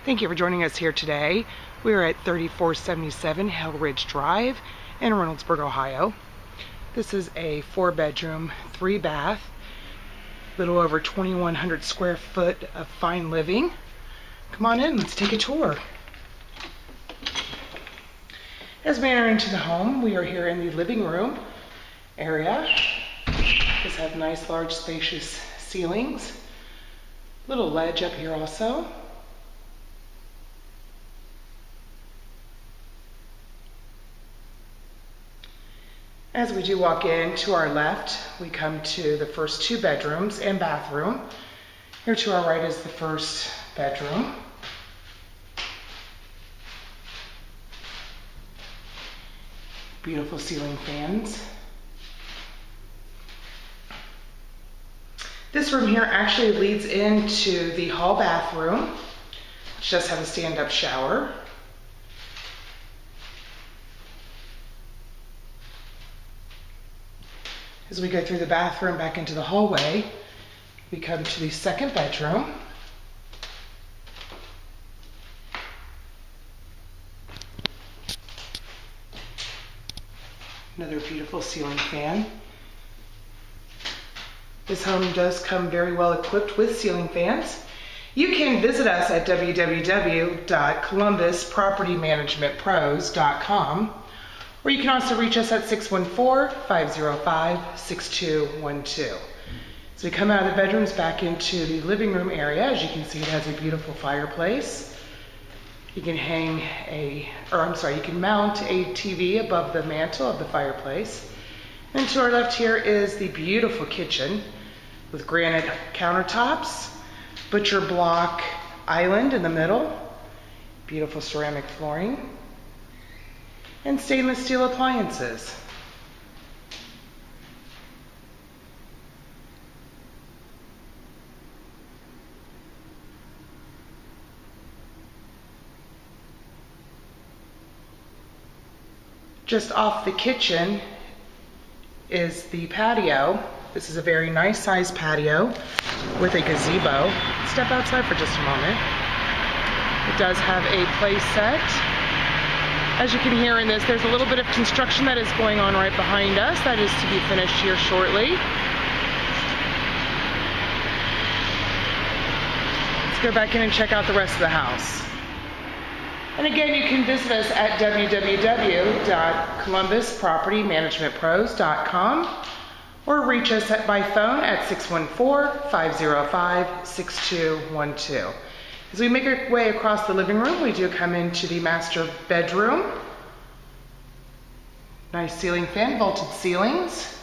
Thank you for joining us here today. We are at 3477 Hill Ridge Drive in Reynoldsburg, Ohio. This is a 4-bedroom, 3-bath, little over 2,100 square foot of fine living. Come on in, let's take a tour. As we enter into the home, we are here in the living room area. This has nice, large, spacious ceilings. Little ledge up here also. As we do walk in, to our left, we come to the first 2 bedrooms and bathroom. Here to our right is the first bedroom. Beautiful ceiling fans. This room here actually leads into the hall bathroom, which does have a stand-up shower. As we go through the bathroom back into the hallway, we come to the second bedroom. Another beautiful ceiling fan. This home does come very well equipped with ceiling fans. You can visit us at www.columbuspropertymanagementpros.com, or you can also reach us at 614-505-6212. As we come out of the bedrooms back into the living room area, as you can see, it has a beautiful fireplace. You can you can mount a TV above the mantle of the fireplace. And to our left here is the beautiful kitchen with granite countertops, butcher block island in the middle, beautiful ceramic flooring, and stainless steel appliances. Just off the kitchen is the patio. This is a very nice sized patio with a gazebo. Step outside for just a moment. It does have a play set. As you can hear in this, there's a little bit of construction that is going on right behind us. That is to be finished here shortly. Let's go back in and check out the rest of the house. And again, you can visit us at www.columbuspropertymanagementpros.com or reach us by phone at 614-505-6212. As we make our way across the living room, we do come into the master bedroom. Nice ceiling fan, vaulted ceilings.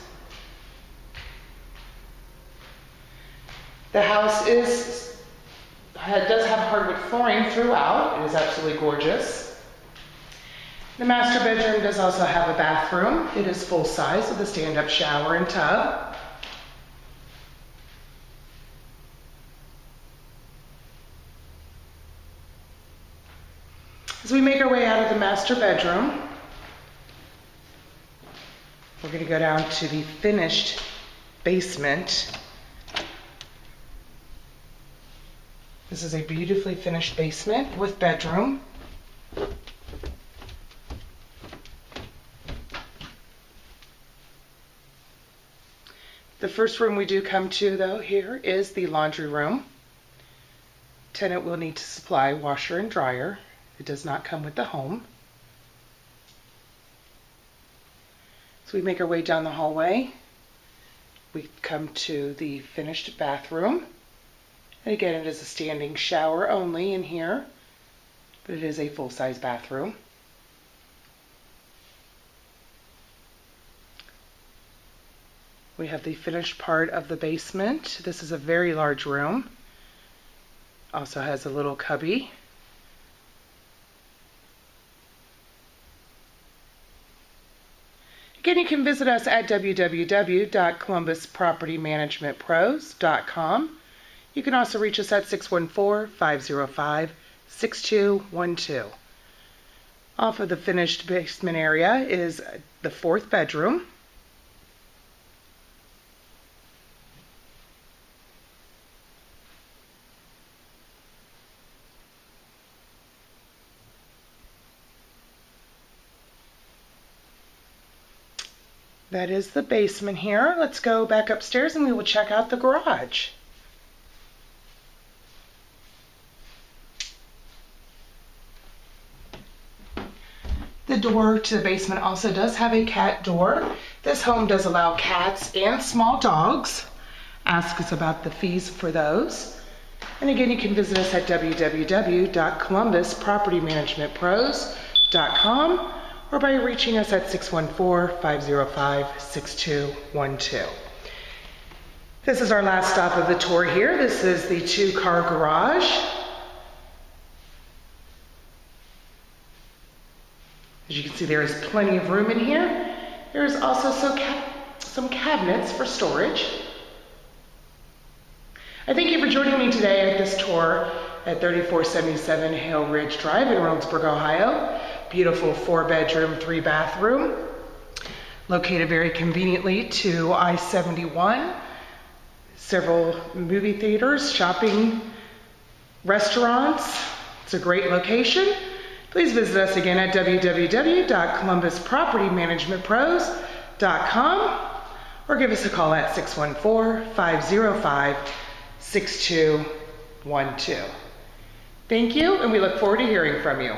The house does have hardwood flooring throughout. It is absolutely gorgeous. The master bedroom does also have a bathroom. It is full size with a stand-up shower and tub. As we make our way out of the master bedroom, we're going to go down to the finished basement. This is a beautifully finished basement with bedroom. The first room we do come to, though, here is the laundry room. Tenant will need to supply washer and dryer. It does not come with the home. So we make our way down the hallway. We come to the finished bathroom. And again, it is a standing shower only in here, but it is a full-size bathroom. We have the finished part of the basement. This is a very large room. Also has a little cubby. Again, you can visit us at www.columbuspropertymanagementpros.com. You can also reach us at 614-505-6212. Off of the finished basement area is the 4th bedroom. That is the basement here. Let's go back upstairs and we will check out the garage. The door to the basement also does have a cat door. This home does allow cats and small dogs. Ask us about the fees for those. And again, you can visit us at www.columbuspropertymanagementpros.com or by reaching us at 614-505-6212. This is our last stop of the tour here. This is the 2-car garage. As you can see, there is plenty of room in here. There is also some cabinets for storage. I thank you for joining me today at this tour at 3477 Hale Ridge Drive in Reynoldsburg, Ohio. Beautiful 4-bedroom, 3-bathroom, located very conveniently to I-71. Several movie theaters, shopping, restaurants. It's a great location. Please visit us again at www.columbuspropertymanagementpros.com or give us a call at 614-505-6212. Thank you, and we look forward to hearing from you.